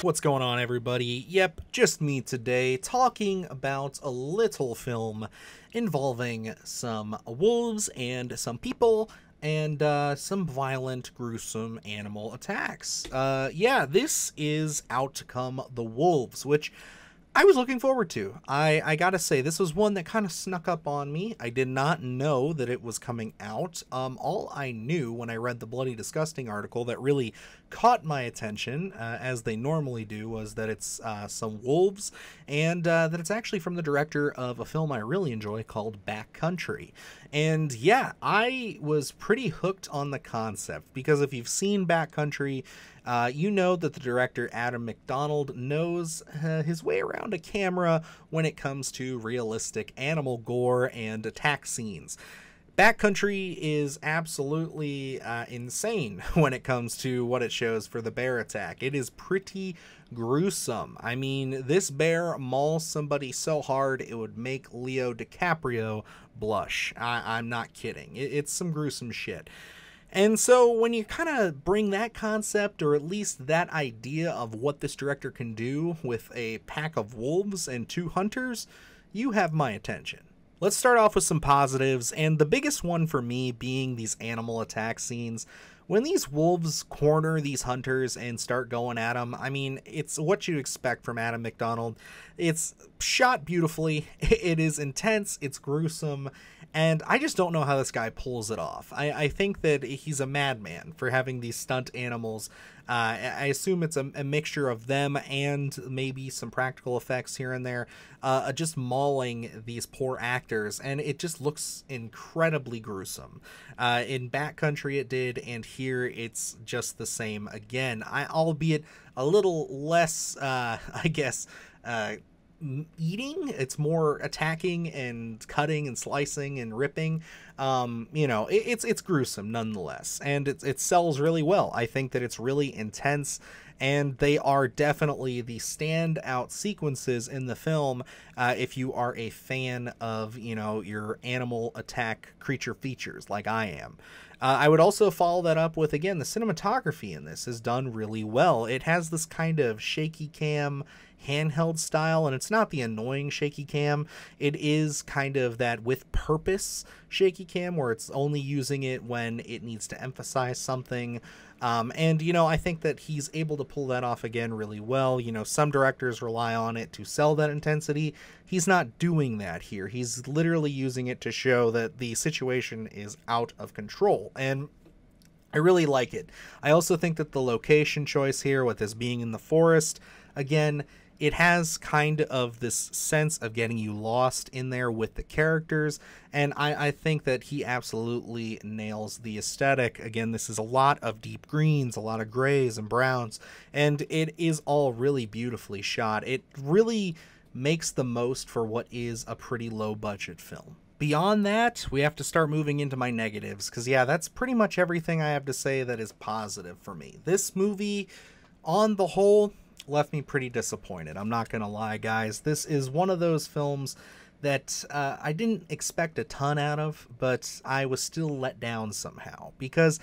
What's going on, everybody? Yep, just me today, talking about a little film involving some wolves and some people and some violent, gruesome animal attacks. Yeah, this is Out to Come the Wolves, which I was looking forward to. I gotta say, this was one that kind of snuck up on me. I did not know that it was coming out. All I knew when I read the Bloody Disgusting article that really caught my attention, as they normally do, was that it's some wolves, and that it's actually from the director of a film I really enjoy called Backcountry. And yeah, I was pretty hooked on the concept, because if you've seen Backcountry, you know that the director Adam MacDonald knows his way around a camera when it comes to realistic animal gore and attack scenes. Backcountry is absolutely insane when it comes to what it shows for the bear attack. It is pretty gruesome. I mean, this bear mauls somebody so hard it would make Leo DiCaprio blush. I'm not kidding. It's some gruesome shit. And so when you kind of bring that concept, or at least that idea of what this director can do with a pack of wolves and two hunters, you have my attention. Let's start off with some positives, and the biggest one for me being these animal attack scenes. When these wolves corner these hunters and start going at them, I mean, it's what you expect from Adam MacDonald. It's shot beautifully, it is intense, it's gruesome, and I just don't know how this guy pulls it off. I think that he's a madman for having these stunt animals. I assume it's a mixture of them and maybe some practical effects here and there, just mauling these poor actors, and it just looks incredibly gruesome. In Backcountry it did, and here it's just the same again. Albeit a little less, I guess, eating. It's more attacking and cutting and slicing and ripping. You know, it's gruesome nonetheless, and it sells really well. I think that it's really intense, and they are definitely the standout sequences in the film if you are a fan of, you know, your animal attack creature features like I am. I would also follow that up with, again, the cinematography in this is done really well. It has this kind of shaky cam handheld style, and it's not the annoying shaky cam. It is kind of that with purpose shaky cam, where it's only using it when it needs to emphasize something. And, you know, I think that he's able to pull that off again really well. You know, some directors rely on it to sell that intensity. He's not doing that here. He's literally using it to show that the situation is out of control. And I really like it. I also think that the location choice here, with this being in the forest, again, it has kind of this sense of getting you lost in there with the characters, and I think that he absolutely nails the aesthetic. Again, this is a lot of deep greens, a lot of grays and browns, and it is all really beautifully shot. It really makes the most for what is a pretty low budget film. Beyond that, we have to start moving into my negatives, because yeah, that's pretty much everything I have to say that is positive for me. This movie, on the whole, left me pretty disappointed. I'm not gonna lie, guys. This is one of those films that I didn't expect a ton out of, but I was still let down somehow, because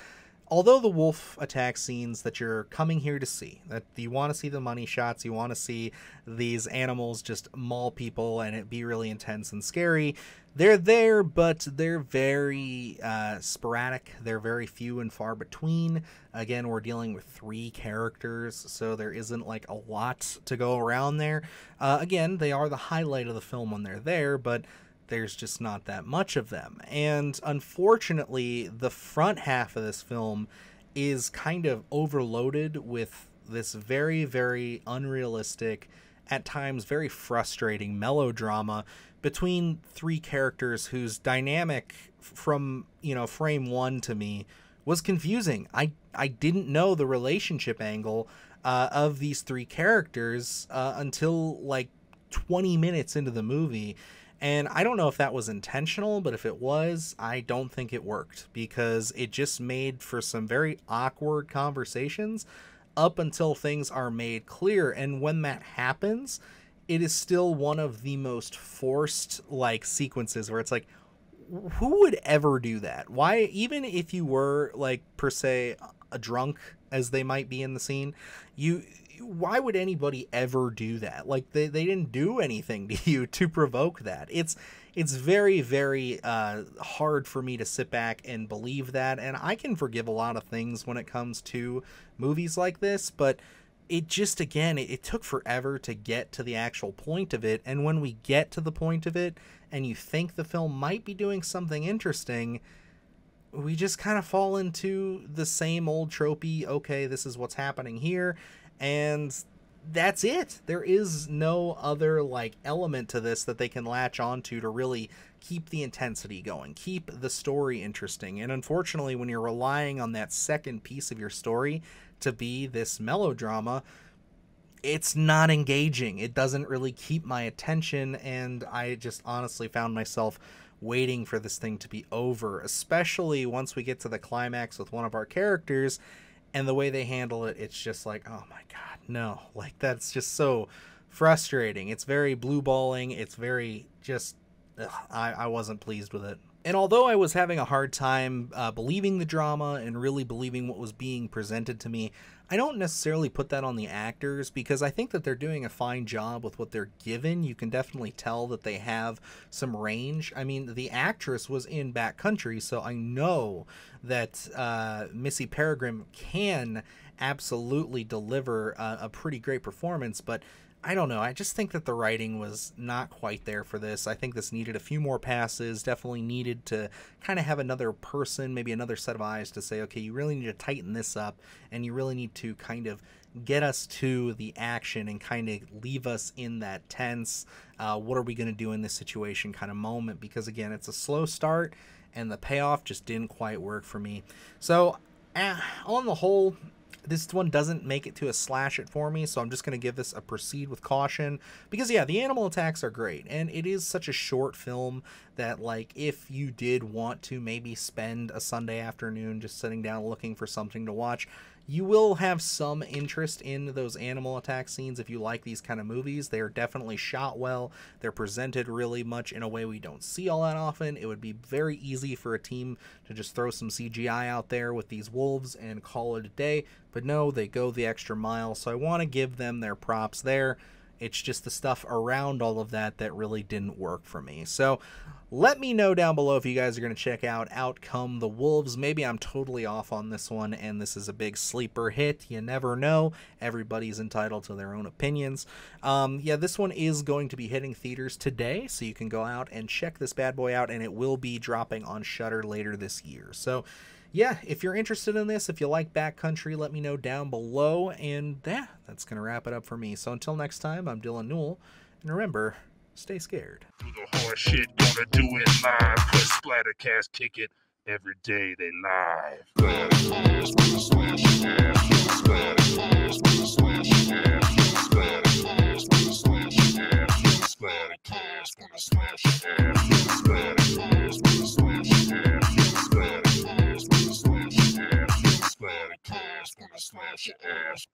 although the wolf attack scenes that you're coming here to see, that you want to see the money shots, you want to see these animals just maul people and it be really intense and scary, they're there, but they're very sporadic. They're very few and far between. Again, we're dealing with 3 characters, so there isn't like a lot to go around there. Again, they are the highlight of the film when they're there, but there's just not that much of them. And unfortunately, the front half of this film is kind of overloaded with this very, very unrealistic, at times very frustrating melodrama between 3 characters whose dynamic from, you know, frame 1 to me was confusing. I didn't know the relationship angle of these 3 characters until like 20 minutes into the movie. And I don't know if that was intentional, but if it was, I don't think it worked, because it just made for some very awkward conversations up until things are made clear. And when that happens, it is still one of the most forced like sequences where it's like, who would ever do that? Why, even if you were like per se a drunk as they might be in the scene, why would anybody ever do that? Like, they didn't do anything to you to provoke that. It's very, very hard for me to sit back and believe that, and I can forgive a lot of things when it comes to movies like this, but it just, again, it took forever to get to the actual point of it, and when we get to the point of it, and you think the film might be doing something interesting, we just kind of fall into the same old tropey, okay, this is what's happening here, and that's it. There is no other, like, element to this that they can latch onto to really keep the intensity going, keep the story interesting, and unfortunately, when you're relying on that second piece of your story to be this melodrama, it's not engaging. It doesn't really keep my attention, and I just honestly found myself waiting for this thing to be over, especially once we get to the climax with one of our characters, and the way they handle it, it's just like, oh my god, no. Like, that's just so frustrating. It's very blue balling. It's very just, I wasn't pleased with it. And although I was having a hard time believing the drama and really believing what was being presented to me, I don't necessarily put that on the actors, because I think that they're doing a fine job with what they're given. You can definitely tell that they have some range. I mean, the actress was in Backcountry, so I know that Missy Peregrym can absolutely deliver a pretty great performance, but I don't know. I just think that the writing was not quite there for this. I think this needed a few more passes, definitely needed to kind of have another person, maybe another set of eyes to say, okay, you really need to tighten this up, and you really need to kind of get us to the action and kind of leave us in that tense, what are we going to do in this situation kind of moment, because again, it's a slow start, and the payoff just didn't quite work for me. So, on the whole, this one doesn't make it to a slash it for me, so I'm just going to give this a proceed with caution, because yeah, the animal attacks are great, and it is such a short film that, like, if you did want to maybe spend a Sunday afternoon just sitting down looking for something to watch, you will have some interest in those animal attack scenes if you like these kind of movies. They are definitely shot well. They're presented really much in a way we don't see all that often. It would be very easy for a team to just throw some CGI out there with these wolves and call it a day, but no, they go the extra mile, so I want to give them their props there. It's just the stuff around all of that that really didn't work for me. So let me know down below if you guys are going to check out Out Come the Wolves. Maybe I'm totally off on this one, and this is a big sleeper hit. You never know. Everybody's entitled to their own opinions. Yeah, this one is going to be hitting theaters today, so you can go out and check this bad boy out, and it will be dropping on Shudder later this year. So yeah, if you're interested in this, if you like Backcountry, let me know down below. And yeah, that's going to wrap it up for me. So until next time, I'm Dylan Newell. And remember, stay scared. Do the hard shit, gonna do it live. Cause Splattercast kick it every day they live. Splattercast, gonna slash your ass. Splattercast, gonna slash your ass. Splattercast, gonna slash your ass. Splattercast, gonna slash your ass. Splattercast, gonna slash your ass. Splattercast, gonna slash your ass. Splattercast, gonna slash your ass.